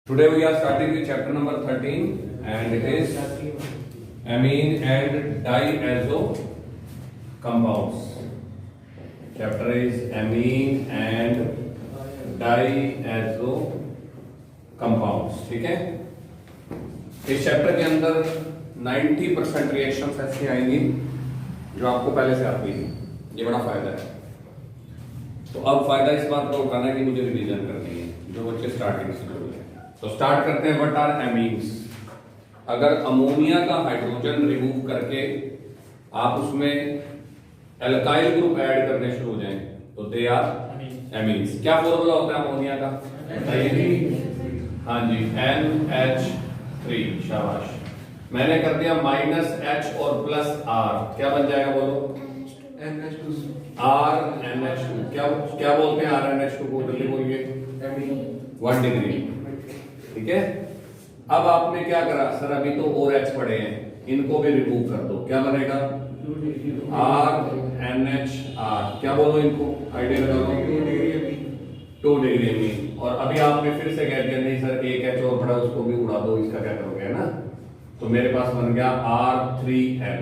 Today we are starting with chapter number 13 and it is amine and diazo compounds. Chapter is amine and diazo compounds. ठीक है, इस chapter के अंदर 90% reactions ऐसी आएंगी जो आपको पहले से आती है। ये बड़ा फायदा है। तो अब फायदा इस बात का उठाना है कि मुझे रिवीजन करनी है जो बच्चे स्टार्टिंग से जुड़े हैं। तो स्टार्ट करते हैं। What are amines? अगर अमोनिया का हाइड्रोजन रिमूव करके आप उसमें एल्काइल ग्रुप ऐड करने शुरू हो जाएं तो दे आर एमीन्स। क्या फॉर्मूला होता है अमोनिया का? हाँ जी, NH3। शाबाश। मैंने कर दिया -H और +R, क्या बन जाएगा बोलो? RNH2। क्या बोलते हैं RNH2 को? जल्दी बोलिए। 1 डिग्री। ठीक है, अब आपने क्या करा सर? अभी तो और H पड़े हैं, इनको भी रिमूव कर दो। क्या बनेगा? RNHR। क्या बोलो इनको? आइडिया लगा लो। 2 डिग्री अमीन। और अभी आपने फिर से कह दिया नहीं सर एक H और पड़ा उसको भी उड़ा दो, इसका क्या करोगे? है ना, तो मेरे पास बन गया R3N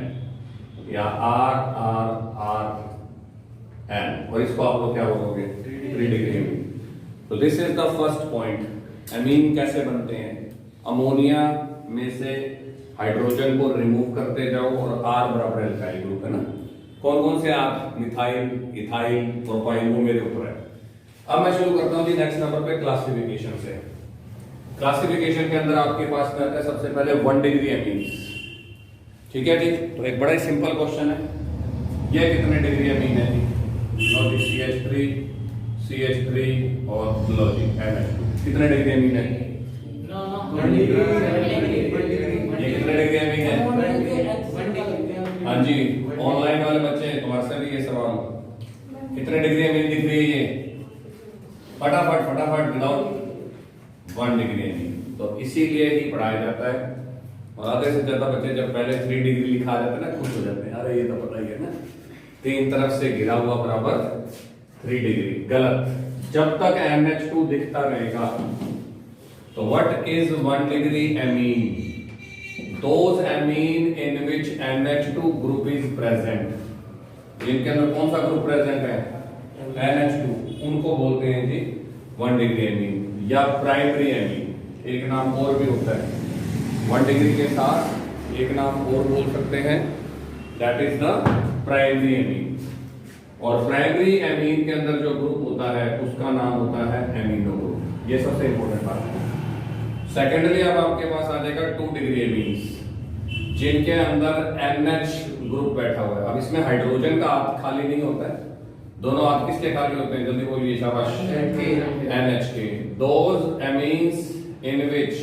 या RRRN और इसको आप लोग क्या बोलोगे? 3 डिग्री अमीन। तो this is the first point. Amine कैसे बनते हैं? अमोनिया में से हाइड्रोजन को रिमूव करते जाओ और R बराबर एल्काइल ग्रुप है ना। कौन कौन से R? मिथाइल, इथाइल, प्रोपाइल, वो मेरे ऊपर है। अब मैं शुरू करता हूं जी नेक्स्ट नंबर पे क्लासिफिकेशन से। क्लासिफिकेशन के अंदर आपके पास में आता है सबसे पहले 1 डिग्री अमीन्स। ठीक है जी, तो एक बड़ा ही सिंपल क्वेश्चन है, ये कितने डिग्री अमीन है जी? लो जी, CH3 और लो जी NH2। कितने डिग्री अमीन है? ये कितने डिग्री अमीन है? हाँ जी, ऑनलाइन वाले बच्चे हैं, तुम्हारे से भी ये सवाल, कितने डिग्री अमीन दिख रही है ये? फटाफट विदाउट 1 डिग्री अमीन। तो इसीलिए ही पढ़ाया जाता है। और आधे से ज्यादा बच्चे जब पहले 3 डिग्री लिखा जाता है ना, खुश हो जाते हैं, अरे ये तो पता ही है ना, 3 तरफ से घिरा हुआ बराबर 3 डिग्री। गलत। जब तक NH2 दिखता रहेगा तो what is 1 degree amine? Those amine in which NH2 group is present. इनके अंदर कौन सा ग्रुप प्रेजेंट है? NH2। उनको बोलते हैं जी 1 डिग्री अमीन या प्राइमरी अमीन। एक नाम और भी होता है 1 डिग्री के साथ, एक नाम और बोल सकते हैं, that is the primary amine. और प्राइमरी अमीन के अंदर जो ग्रुप होता है उसका नाम होता है एमिनो ग्रुप। ये सबसे इंपॉर्टेंट बात है। सेकेंडली अब आपके पास आ जाएगा 2 डिग्री अमीन्स जिनके अंदर NH ग्रुप बैठा हुआ है। अब इसमें हाइड्रोजन का हाथ खाली नहीं होता है, दोनों हाथ किसके खाली होते हैं? जल्दी बोलिए, शाबाश। NH के। Those amines in which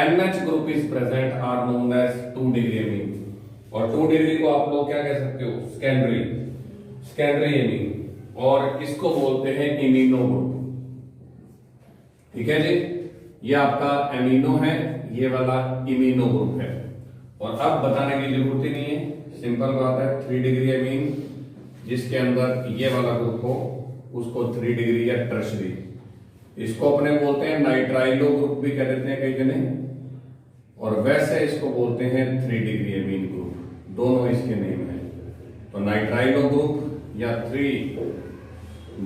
NH group is present are known as 2 degree amine. और 2 डिग्री को आप लोग क्या कह सकते हो? Secondary amine. और इसको बोलते हैं इमिनो ग्रुप। ठीक है जी, ये आपका एमिनो है, ये वाला इमिनो ग्रुप है। और अब बताने की जरूरत ही नहीं है, सिंपल बात है। 3 डिग्री अमीन जिसके अंदर ये वाला ग्रुप हो उसको 3 डिग्री या टर्शरी। इसको अपने बोलते हैं नाइट्राइलो ग्रुप भी कह देते हैं कई जने, और वैसे इसको बोलते हैं 3 डिग्री अमीन ग्रुप। दोनों इसके नेम है। तो नाइट्राइलो ग्रुप या 3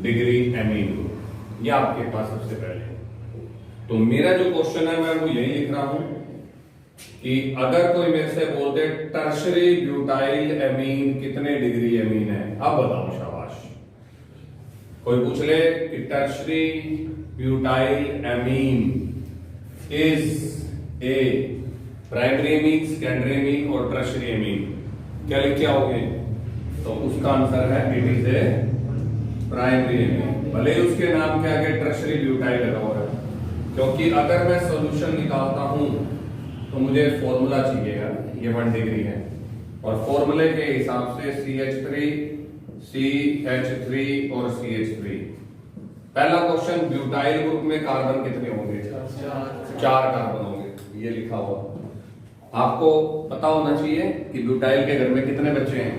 डिग्री अमीन ग्रुप, ये आपके पास सबसे पहले। तो मेरा जो क्वेश्चन है मैं वो यही लिख रहा हूं कि अगर कोई मेरे से बोलते टर्शरी ब्यूटाइल अमीन कितने डिग्री अमीन है, अब बताओ शाबाश। कोई पूछ ले कि tertiary butyl amine is a primary amine, secondary amine और टर्शरी अमीन, क्या लिख के आओगे? तो उसका आंसर है इट इज ए प्राइमरी अमीन। भले ही उसके नाम के आगे टर्शरी ब्यूटाइल लगा हुआ है, क्योंकि अगर मैं सॉल्यूशन निकालता हूं तो मुझे फॉर्मूला चाहिएगा। ये 1 डिग्री है और फॉर्मूले के हिसाब से CH3, CH3 और CH3। पहला क्वेश्चन, ब्यूटाइल ग्रुप में कार्बन कितने होंगे? 4 कार्बन होंगे, ये लिखा हुआ। आपको पता होना चाहिए कि ब्यूटाइल के घर में कितने बच्चे हैं?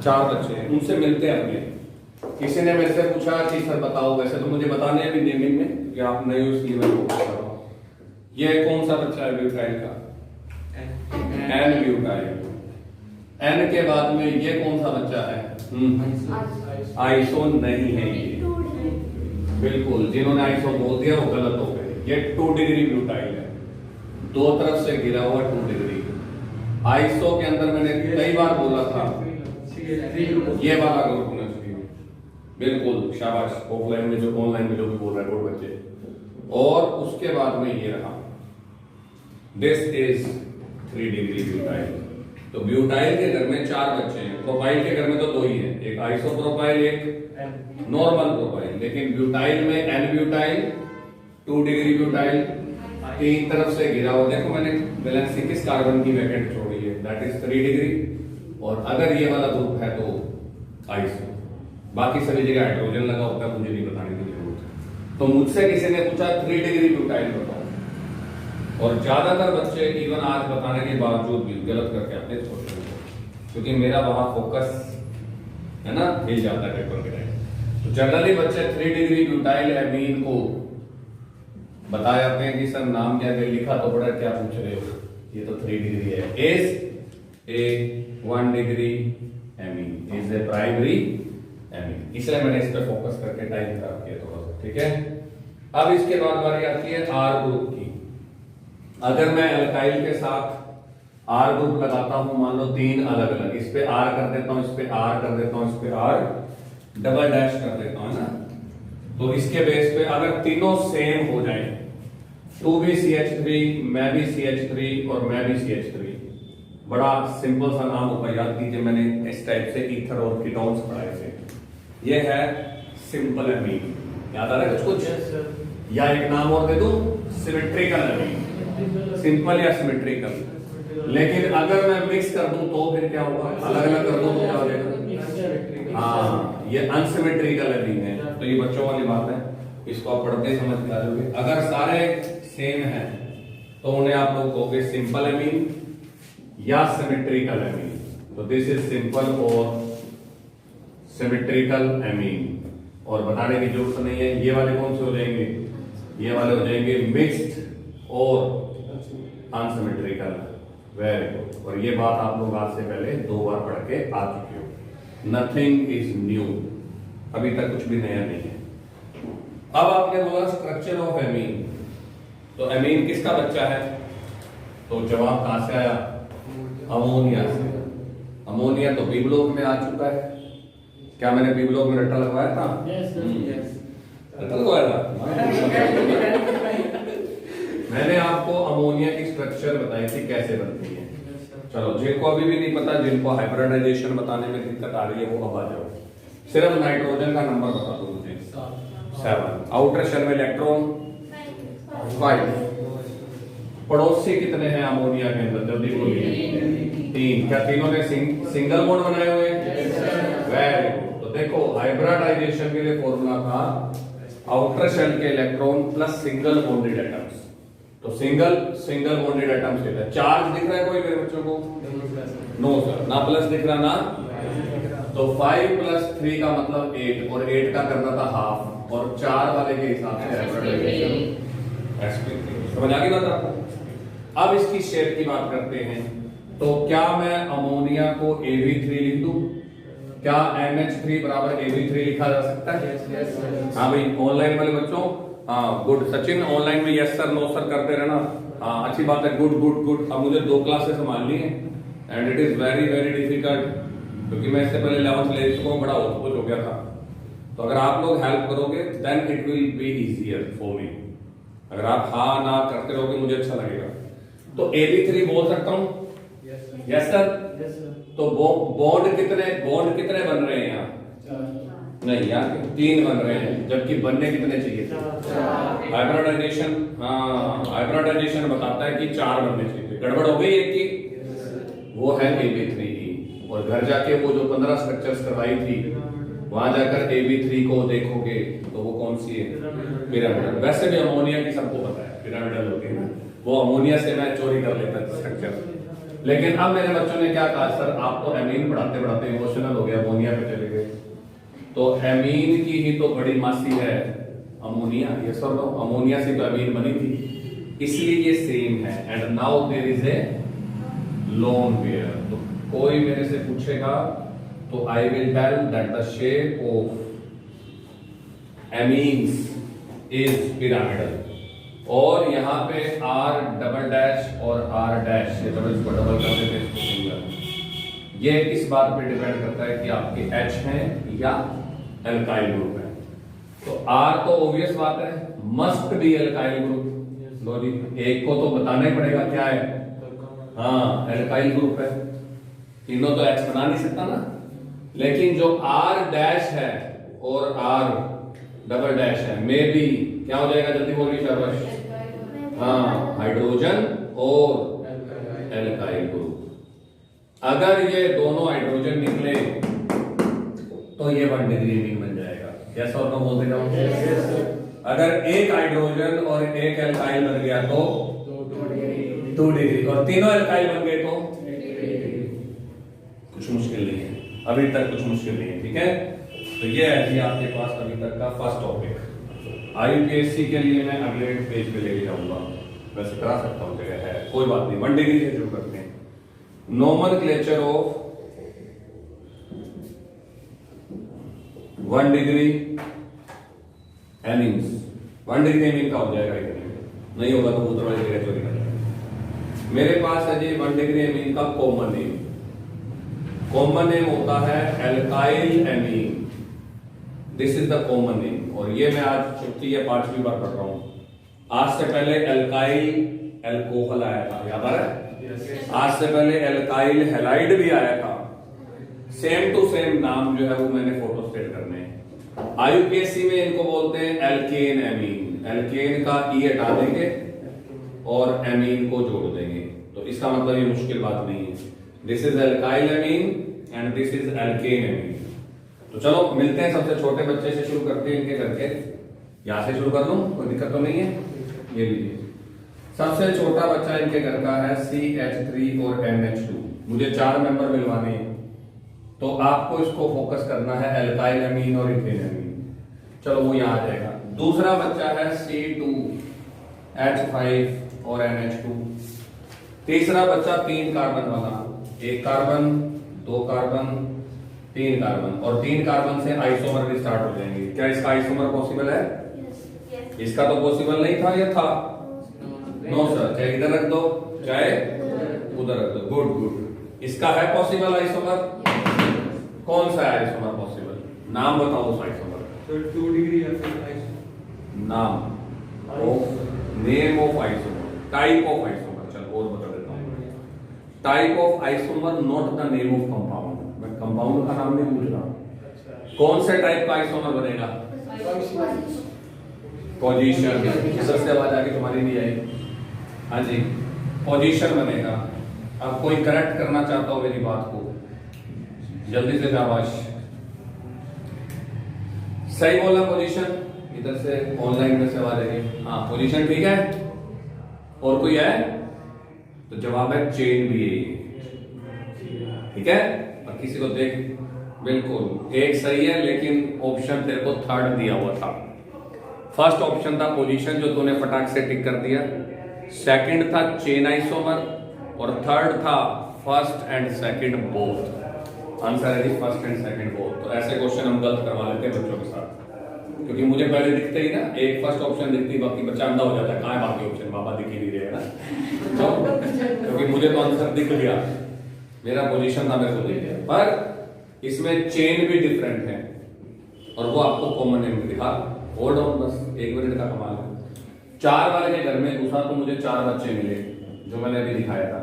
4 बच्चे हैं। उनसे मिलते हैं अपने। किसी ने मेरे से पूछा कि सर बताओ, वैसे तो मुझे बताने हैं भी नेमिंग में कि आप नए हो इसलिए मैं पूछ रहा हूं। ये कौन सा बच्चा है ब्यूटाइल का? N butyl. एन के बाद में ये कौन सा बच्चा है? आइसो नहीं है ये, बिल्कुल जिन्होंने आइसो बोल दिया वो गलत हो गए। ये 2 डिग्री ब्यूटाइल है, दो तरफ से गिरा हुआ 2 डिग्री। आइसो के अंदर मैंने कई बार बोला था ये वाला ग्रुप होना चाहिए, बिल्कुल शाबाश। ऑफलाइन में जो ऑनलाइन में जो भी बोल रहे हैं वो बच्चे। और उसके बाद में ये रहा, दिस इज 3 डिग्री ब्यूटाइल। तो ब्यूटाइल के घर में 4 बच्चे हैं, प्रोपाइल के घर में तो 2 ही हैं, एक आइसो प्रोपाइल एक नॉर्मल प्रोपाइल। लेकिन ब्यूटाइल में एन ब्यूटाइल, 2 डिग्री ब्यूटाइल, 3 तरफ से गिरा हुआ। देखो मैंने वैलेंसी किस कार्बन की वैकेंट छोड़ी है, दैट इज 3 डिग्री। और अगर ये वाला ग्रुप है तो आइसो, बाकी सभी जगह हाइड्रोजन लगा होता है, मुझे नहीं बताने की जरूरत है। तो मुझसे किसी ने पूछा 3 डिग्री ब्यूटाइल बताओ, और ज्यादातर बच्चे इवन आज बताने के बावजूद भी गलत करके आते हैं छोटे, क्योंकि मेरा वहां फोकस है ना हिल जाता है पेपर के टाइम। तो जनरली बच्चे 3 डिग्री ब्यूटाइल एमीन को बता जाते हैं कि सर नाम क्या है, लिखा तो बड़ा, क्या पूछ रहे हो, ये तो 3 डिग्री है। Is a 1 degree amine, is a primary amine. इसलिए मैंने इस पे फोकस करके टाइम खराब किया थोड़ा सा, ठीक है। अब इसके बाद बारी आती है आर ग्रुप की। अगर मैं अल्काइल के साथ आर ग्रुप लगाता हूं, मान लो 3 अलग अलग, इस पे आर कर देता हूं, इस पे आर कर देता हूं, इस पे आर डबल डैश कर देता हूं ना, तो इसके बेस पे अगर तीनों सेम हो जाए, तू भी CH3, मैं भी CH3 और मैं भी CH3, बड़ा सिंपल सा नाम होगा, याद कीजिए, मैंने इस टाइप से ईथर और कीटोन्स पढ़ाए थे। ये है सिंपल एमीन, याद आ रहा है कुछ? या एक नाम और दे दूं, सिमेट्रिकल एमीन। सिंपल या सिमेट्रिकल। लेकिन अगर मैं मिक्स कर दूं तो फिर क्या होगा, अलग अलग कर दूं तो क्या हो जाएगा? हाँ, ये अनसिमेट्रिकल एमीन है। तो ये बच्चों वाली बात है, इसको आप पढ़ते समझ के आ जाओगे। अगर सारे सेम हैं तो उन्हें आप लोग कहोगे सिंपल एमीन या सिमेट्रिकल एमीन। तो दिस इज सिंपल और सिमेट्रिकल एमीन। और बताने की जरूरत नहीं है, ये वाले कौन से हो जाएंगे, ये वाले हो जाएंगे मिक्स्ड और अनसिमेट्रिकल। Very good. और ये बात आप लोग आज से पहले 2 बार पढ़ के आ चुके हो। नथिंग इज न्यू, अभी तक कुछ भी नया नहीं है। अब आपने बोला स्ट्रक्चर ऑफ एमीन, तो एमीन किसका बच्चा है? तो जवाब कहां से आया? अमोनिया से। अमोनिया तो बी ब्लॉक में आ चुका है। क्या मैंने बी ब्लॉक में रट्टा लगवाया था? रट्टा लगवाया था। मैंने आपको अमोनिया की स्ट्रक्चर बताई थी कैसे बनती है। चलो, जिनको अभी भी नहीं पता, जिनको हाइब्रिडाइजेशन बताने में दिक्कत आ रही है, वो अब आ जाओ। सिर्फ नाइट्रोजन का नंबर बता दो मुझे। 7। आउटर शेल में इलेक्ट्रॉन 5। पड़ोसी कितने हैं अमोनिया के अंदर, जल्दी बोलिए? 3। क्या तीनों ने सिंगल बॉन्ड बनाए हुए हैं? Very good. तो देखो, हाइब्रिडाइजेशन के लिए फॉर्मूला था आउटर शेल के electron plus single bonded atoms. तो सिंगल बॉन्डेड एटम्स लेते हैं। चार्ज दिख रहा है कोई मेरे बच्चों को? नो सर, ना प्लस दिख रहा ना। तो 5 + 3 का मतलब 8, और 8 का करना था हाफ, और 4 वाले के हिसाब से हाइब्रिडाइजेशन sp3। समझ आ गई बात आपको? अब इसकी शेप की बात करते हैं। तो क्या मैं अमोनिया को Ag3 लिख दूं? क्या NH3 बराबर Ag3 लिखा जा सकता है? हाँ भाई, ऑनलाइन वाले बच्चों, हाँ गुड। सचिन ऑनलाइन में यस सर नो सर करते रहना। हाँ अच्छी बात है, गुड गुड गुड। अब मुझे 2 क्लासेस संभालनी है and it is very very difficult, क्योंकि मैं इससे पहले 11th ले चुका हूँ, बड़ा होच हो गया था। तो अगर आप लोग हेल्प करोगे then it will be easier for me. अगर आप हाँ ना करते रहोगे मुझे अच्छा लगेगा। तो Ag3 बोल सकता हूँ? Yes sir. तो बॉन्ड कितने बन रहे हैं यहाँ? नहीं यार, 3 बन रहे हैं, जबकि बनने कितने चाहिए थे? हाइब्रिडाइजेशन, हाँ हाइब्रिडाइजेशन बताता है कि 4 बनने चाहिए। गड़बड़ हो गई एक की, वो है Ab3E। और घर जाके वो जो 15 स्ट्रक्चर्स करवाई थी, वहां जाकर Ab3 को देखोगे तो वो कौन सी है? पिरामिडल। वैसे भी अमोनिया की सबको पता है पिरामिडल होती है ना, वो अमोनिया से मैं चोरी कर लेता स्ट्रक्चर। लेकिन अब मेरे बच्चों ने क्या कहा, सर आप तो एमीन पढ़ाते पढ़ाते इमोशनल हो गया, अमोनिया पे चले गए। तो एमीन की ही तो बड़ी मासी है अमोनिया। ये सर, अमोनिया से तो एमीन बनी थी। इसलिए ये सेम है। And now there is a lone pair. तो कोई मेरे से पूछेगा तो I will tell that the shape of amines is pyramidal. और यहां पे आर डबल डैश और आर डैश, ये डबल को डबल कर देते हैं सिंगल। ये इस बात पे डिपेंड करता है कि आपके एच हैं या एल्काइल ग्रुप है। तो आर तो ऑब्वियस बात है, मस्ट बी एल्काइल ग्रुप। लो जी, एक को तो बताना ही पड़ेगा क्या है, हाँ एल्काइल ग्रुप है। तीनों तो एच बना नहीं सकता ना। लेकिन जो आर डैश है और आर डबल डैश है, मे बी क्या हो जाएगा, जल्दी बोलिए शाबाश। हाँ, हाइड्रोजन और एल्काइल ग्रुप। अगर ये दोनों हाइड्रोजन निकले तो ये 1 डिग्री एमीन बन जाएगा। यस और नो बोलते जाओ। अगर एक हाइड्रोजन और एक एल्काइल बन गया तो 2 डिग्री, और तीनों एल्काइल बन गए तो कुछ मुश्किल नहीं है, अभी तक कुछ मुश्किल नहीं है। ठीक है, तो ये है जी आपके पास अभी तक का फर्स्ट टॉपिक। IUPAC के लिए मैं अगले पेज पे लेके जाऊंगा, वैसे करा सकता हूं, जगह है, कोई बात नहीं। 1 डिग्री से शुरू करते हैं। Nomenclature of 1 degree amines. 1 degree amine का हो जाएगा, नहीं होगा तो दूसरा वाली जगह चोरी कर। मेरे पास है जी 1 डिग्री एमीन का कॉमन नेम। कॉमन नेम होता है alkyl amine. This is the common name. और ये मैं आज चौथी या 5वीं बार पढ़ रहा हूं। आज से पहले एल्काइल एल्कोहल आया था, याद आ रहा है? आज से पहले एल्काइल हेलाइड भी आया था। सेम टू सेम नाम जो है वो मैंने फोटो स्टेट करने हैं। IUPAC में इनको बोलते हैं एल्केन एमीन। एल्केन का ई हटा देंगे और एमीन को जोड़ देंगे, तो इसका मतलब ये मुश्किल बात नहीं है। This is alkyl amine and this is alkane amine. तो चलो मिलते हैं, सबसे छोटे बच्चे से शुरू करते हैं इनके करके। यहां से शुरू कर लूं, कोई दिक्कत तो नहीं है। ये लीजिए, सबसे छोटा बच्चा इनके घर का है CH3 और NH2। मुझे 4 मेंबर मिलवाने हैं, तो आपको इसको फोकस करना है एल्काइल एमीन और इथेन एमीन। चलो वो यहां आ जाएगा। दूसरा बच्चा है C2H5 और NH2। तीसरा बच्चा 3 कार्बन वाला, 1 कार्बन 2 कार्बन 3 कार्बन, और 3 कार्बन से आइसोमर भी स्टार्ट हो जाएंगे। क्या इसका आइसोमर पॉसिबल है? इसका तो पॉसिबल नहीं था, या था? नो सर, चाहे इधर रख दो चाहे उधर रख दो। Good good. इसका है पॉसिबल आइसोमर? कौन सा है आइसोमर पॉसिबल? नाम बताओ उस आइसोमर। तो 2 डिग्री नाम of name of isomer, type of isomer. चलो और बता देता हूं। Type of isomer, not the name of compound. मैं कंपाउंड का नाम नहीं पूछ रहा। कौन से टाइप का आइसोमर बनेगा? पोजीशन। इधर से आवाज आगे तुम्हारी नहीं आई। हाँ जी, पोजीशन बनेगा। अब कोई करेक्ट करना चाहता हो मेरी बात को, जल्दी से शाबाश। सही बोला पोजीशन। इधर से ऑनलाइन में से आवाज आएगी। हाँ, पोजीशन ठीक है। और कोई है तो जवाब है चेन भी है। ठीक है, और किसी को देख, बिल्कुल एक सही है, लेकिन ऑप्शन तेरे को 3rd दिया हुआ था। फर्स्ट ऑप्शन था पोजीशन, जो तूने फटाक से टिक कर दिया। सेकंड था चेन आइसोमर, और 3rd था first and second both. Answer है जी फर्स्ट एंड सेकंड बोथ। तो ऐसे क्वेश्चन हम गलत करवा लेते हैं बच्चों के साथ, क्योंकि मुझे पहले दिखते ही ना, एक फर्स्ट ऑप्शन दिखती, बाकी बच्चा अंधा हो जाता है, कहाँ है बाकी ऑप्शन, बाबा दिख ही नहीं रहे ना। तो क्योंकि मुझे तो आंसर दिख गया, मेरा पोजीशन था, मेरे को दिख गया। पर इसमें चेन भी डिफरेंट है, और वो आपको कॉमन नेम दिखा। होल्ड ऑन, बस 1 मिनट का कमाल है। 4 वाले के घर में घुसा तो मुझे 4 बच्चे मिले, जो मैंने अभी दिखाया था।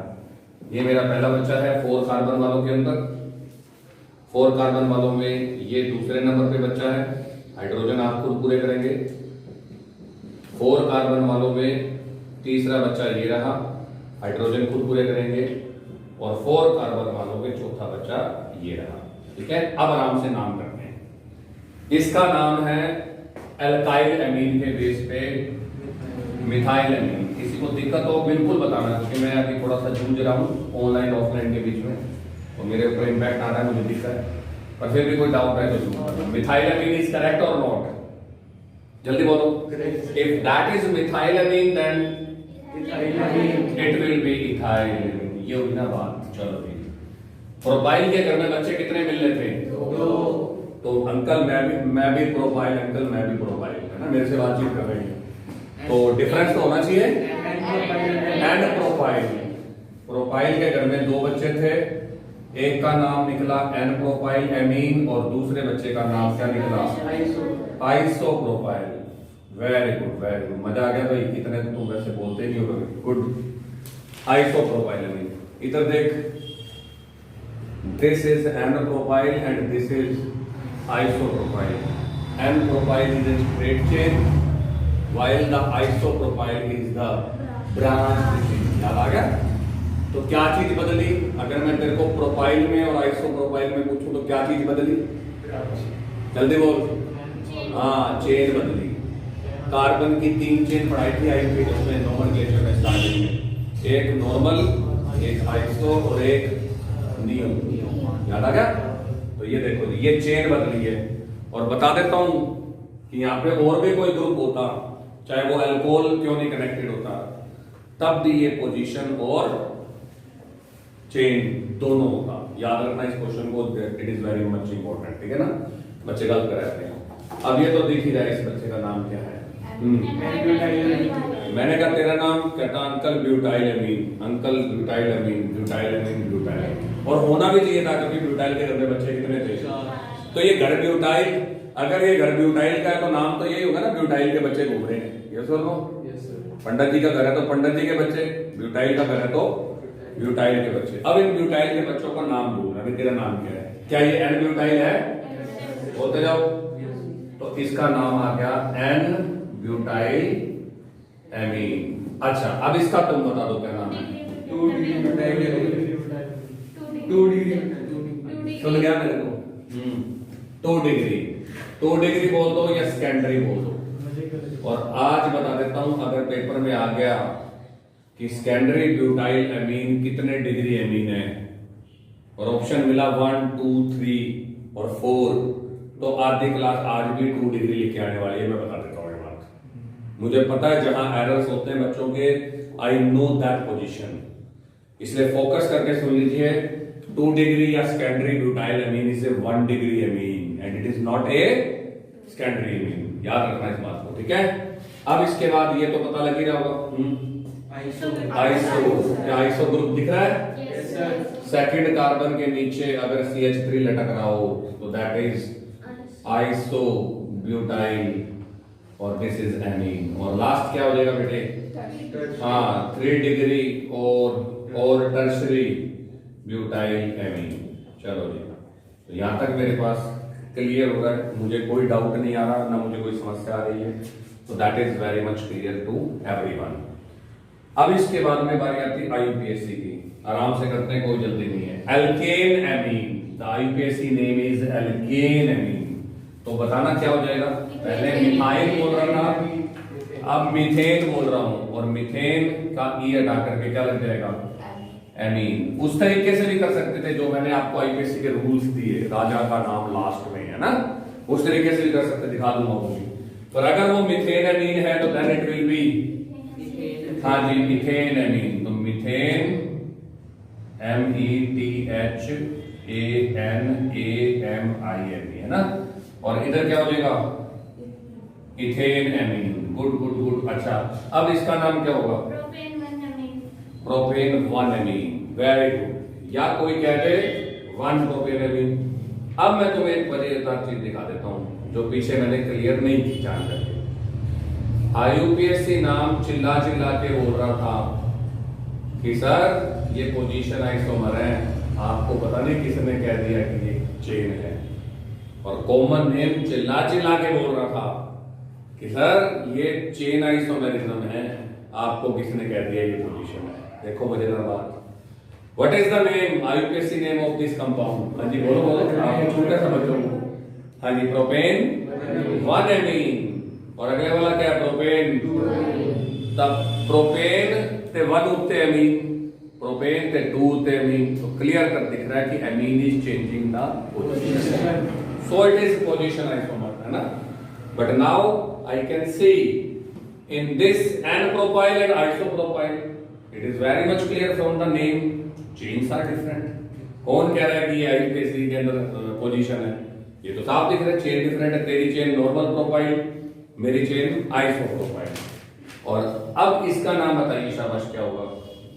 ये मेरा पहला बच्चा है 4 कार्बन वालों के अंदर। 4 कार्बन वालों में ये दूसरे नंबर पे बच्चा है, हाइड्रोजन आप खुद पूरे करेंगे। 4 कार्बन वालों में तीसरा बच्चा ये रहा, हाइड्रोजन खुद पूरे करेंगे। और 4 कार्बन वालों में चौथा बच्चा ये रहा। ठीक है, अब आराम से नाम करते हैं। इसका नाम है एल्काइल एमीन के बेस पे मिथाइल एमीन। किसी को दिक्कत हो बिल्कुल बताना, क्योंकि मैं अभी थोड़ा सा जूझ रहा हूँ ऑनलाइन ऑफलाइन के बीच में, और मेरे ऊपर इम्पैक्ट आ रहा है, मुझे दिक्कत है। पर फिर भी कोई डाउट है तो मिथाइल एमीन इज करेक्ट और नॉट? जल्दी बोलो। If that is methyl amine then it will be ethyl. ये हुई ना बात। चलो ठीक। प्रोपाइल के घर में बच्चे कितने मिल रहे थे? तो अंकल मैं भी प्रोपाइल, अंकल मैं भी प्रोपाइल, है ना, मेरे से बातचीत कर रहे हैं। तो डिफरेंस तो होना चाहिए। And propyl. प्रोपाइल के घर में दो बच्चे थे, एक का नाम निकला एन प्रोपाइल एमीन और दूसरे बच्चे का नाम क्या निकला? Iso propyl. Very good very good, मजा आ गया भाई। कितने तो तुम वैसे बोलते नहीं हो। गुड। Iso propyl amine. इधर देख, this is n propyl and this is iso propyl. N propyl is a straight chain while the isopropyl is the branch chain। याद आ गया? तो क्या चीज बदली? अगर मैं तेरे को प्रोपाइल में और आइसोप्रोपाइल में पूछूं तो क्या चीज बदली? जल्दी बोल। हाँ, चेन बदली। कार्बन की 3 चेन पढ़ाई थी आईपी उसमें नोमेनक्लेचर में स्टार्टिंग में, एक नॉर्मल, एक आइसो और एक नियो। याद आ गया? तो ये देखो, ये चेन बदली है। और बता देता हूं कि यहाँ पे और भी कोई ग्रुप होता, चाहे वो अल्कोहल क्यों नहीं कनेक्टेड होता, तब भी ये पोजीशन और चेन दोनों होगा। याद रखना इस क्वेश्चन को, it is very much important. ठीक है ना? बच्चे गलत कर रहे हैं। अब ये तो दिख ही रहा है, इस बच्चे का नाम क्या है? मैंने कहा तेरा नाम, कहता uncle butyl amine, uncle butyl amine, butyl amine, butyl. और होना भी चाहिए था, क्योंकि ब्यूटाइल के घर में बच्चे कितने थे? तो ये घर ब्यूटाइल, अगर ये घर ब्यूटाइल का है तो नाम तो यही होगा ना, ब्यूटाइल के बच्चे घूम रहे हैं। यस और नो? पंडित जी का घर है तो पंडित जी के बच्चे, ब्यूटाइल का घर है तो ब्यूटाइल के बच्चे। अब इन ब्यूटाइल के बच्चों का नाम ढूंढना। अभी तेरा नाम क्या है? क्या ये एन ब्यूटाइल है? बोलते जाओ। तो इसका नाम आ गया एन ब्यूटाइल एमीन। अच्छा, अब इसका तुम बता दो क्या नाम है? 2 ब्यूटाइल एमीन। सुन गया मेरे को? 2 डिग्री, 2 डिग्री बोल दो या सेकेंडरी बोल दो। और आज बता देता हूं, अगर पेपर में आ गया कि सेकेंडरी ब्यूटाइल एमीन कितने डिग्री एमीन है, और ऑप्शन मिला 1 2 3 और 4, तो आधी क्लास आज भी 2 डिग्री लिखे आने वाली है। मैं बता देता हूँ ये बात। मुझे पता है जहां एरर्स होते हैं बच्चों के, आई नो दैट पोजीशन, इसलिए फोकस करके सुन लीजिए। 2 डिग्री या secondary butyl amine is a 1 degree amine and it is not a secondary amine. याद रखना इस बात को। ठीक है? अब इसके बाद ये तो पता लग ही रहा होगा, आइसो ग्रुप दिख रहा है? सेकंड कार्बन के नीचे अगर CH3 लटक रहा हो तो दैट इज आइसो ब्यूटाइल और दिस इज एमीन। और लास्ट क्या हो जाएगा बेटे? हाँ, 3 डिग्री और टर्शरी ब्यूटाइल एमीन। चलो जी, तो यहां तक मेरे पास क्लियर हो रहा है, मुझे कोई डाउट नहीं आ रहा, ना मुझे कोई समस्या आ रही है। तो that is very much clear to everyone. अब इसके बाद में बारी आती है IUPAC की। आराम से करते हैं, कोई जल्दी नहीं है। Alkane amine, the IUPAC name is alkane amine. तो बताना क्या हो जाएगा? पहले मिथाइल बोल रहा था, अब मीथेन बोल रहा हूं, और मीथेन का ई हटा करके क्या लग जाएगा? एमीन। उस तरीके से भी कर सकते थे जो मैंने आपको IUPAC के रूल्स दिए, राजा का नाम लास्ट में, है ना, उस तरीके से भी कर सकते, दिखा दूंगा वो भी। पर अगर वो मीथेन एमीन है तो देन इट विल बी, हाँ जी, मीथेन एमीन। तो मीथेन METHANAMIN है ना, और इधर क्या हो जाएगा? Ethane amine. Good good good. अच्छा, अब इसका नाम क्या होगा? Propane 1 amine. Very good. या कोई कह दे 1 प्रोपेन एमीन। अब मैं तुम्हें एक मजेदार चीज दिखा देता हूं जो पीछे मैंने क्लियर नहीं की जान करके। IUPAC नाम चिल्ला चिल्ला के बोल रहा था कि सर ये पोजीशन आइसोमर है, आपको पता नहीं किसने कह दिया कि ये चेन है। और कॉमन नेम चिल्ला चिल्ला के बोल रहा था कि सर ये चेन आइसोमेरिज्म है, आपको किसने कह दिया ये पोजीशन है। देखो मजेदार बात। What is the name, IUPAC name of this compound? हाँ जी बोलो बोलो, आपको छोटा सा बच्चों को। हाँ जी, प्रोपेन 1 एमीन। और अगले वाला क्या है? प्रोपेन 2। तब प्रोपेन ते 1 उठते एमीन, प्रोपेन ते 2 उठते एमीन। तो क्लियर कर दिख रहा है कि amine is changing the position, so it is position isomer, है ना। But now I can see in this N-propyl and isopropyl. It is very much clear from the name. Chains are different. कौन कह रहा है कि ये IUPAC के अंदर पोजीशन है? ये तो साफ दिख रहा है, चेन डिफरेंट है। तेरी चेन नॉर्मल प्रोफाइल, मेरी चेन आइसोप्रोपाइल। और अब इसका नाम बताइए शाबाश क्या होगा?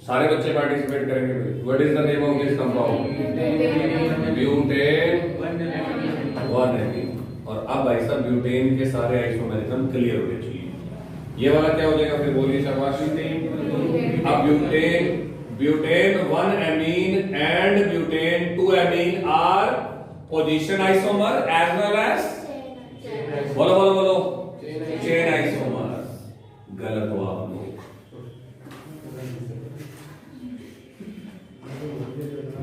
सारे बच्चे पार्टिसिपेट करेंगे। What is the name of this compound? Butane 1-amine। और अब भाई साहब ब्यूटेन के सारे आइसोमेरिज्म क्लियर होने चाहिए। ये वाला क्या हो जाएगा फिर? बोलिए शाबाश। अब butane 1-amine and butane 2-amine are position isomer as well as बोलो चेन आइसोमर। गलत हुआ आप लोग।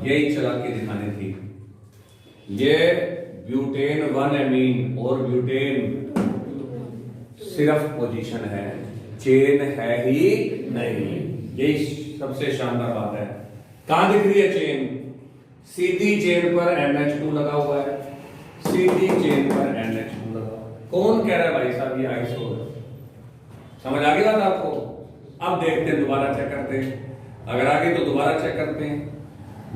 यही चला के दिखाने थी। ये ब्यूटेन 1-amine और ब्यूटेन सिर्फ पोजीशन है, चेन है ही नहीं। यही सबसे शानदार बात है। कहां दिख रही है चेन? सीधी चेन पर NH2 लगा हुआ है, सीधी चेन पर NH2 लगा हुआ है। कौन कह रहा है भाई साहब ये आइसो? समझ आ गई बात आपको? अब देखते हैं, दोबारा चेक करते हैं। अगर आगे तो दोबारा चेक करते हैं।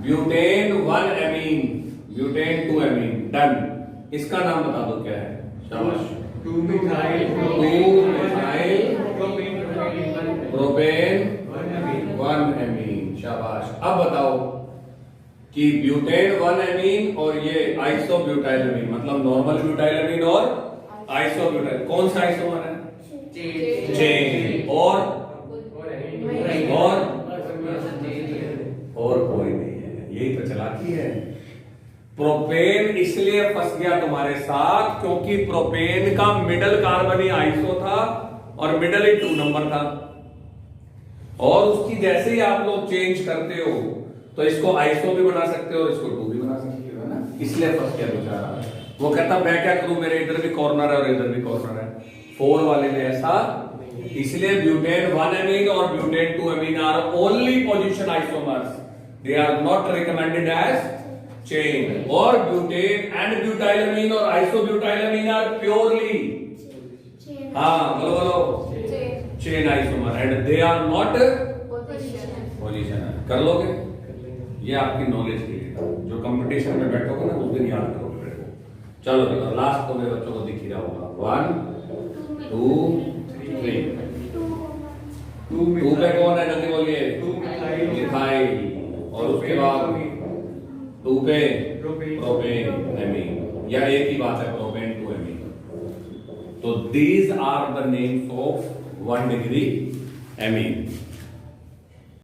Butane 1-amine, butane 2-amine, done. इसका नाम बता दो क्या है? शाबाश। 2-methyl propane 1-amine। शाबाश। अब बताओ कि ब्यूटेन 1-amine और ये आइसोब्यूटाइलमीन, मतलब नॉर्मल ब्यूटाइलमीन और आइसोब्यूटाइल, कौन सा आइसोमर है? चेन। और कोई नहीं है। यही तो चालाकी है। प्रोपेन इसलिए फंस गया तुम्हारे साथ क्योंकि प्रोपेन का मिडल कार्बन ही आइसो था और मिडल ही 2 नंबर था। और उसकी जैसे ही आप लोग चेंज करते हो तो इसको आइसो भी बना सकते हो और इसको 2 भी बना सकते हो, है ना? इसलिए फंस गया बेचारा। वो कहता मैं क्या करूं, मेरे इधर भी कॉर्नर है और इधर भी कॉर्नर है। 4 वाले में ऐसा, इसलिए ब्यूटेन 1-amine और butane 2-amine are only position isomers, they are not recommended as chain. और ब्यूटेन एंड ब्यूटाइलमीन और आइसोब्यूटाइलमीन आर प्योरली, हाँ बोलो chain isomer and they are not position. कर लोगे? ये आपकी नॉलेज के लिए था। जो कंपटीशन में बैठोगे ना उस दिन याद करोगे। चलो देखो, लास्ट तो मेरे बच्चों को दिख ही रहा होगा। 1 2 3। 2 पे कौन है? जल्दी बोलिए। मिथाइल। और उसके बाद 2 पे प्रोपेन-amine, या एक ही बात है, प्रोपेन 2-amine। तो these are the names of 1 degree amine।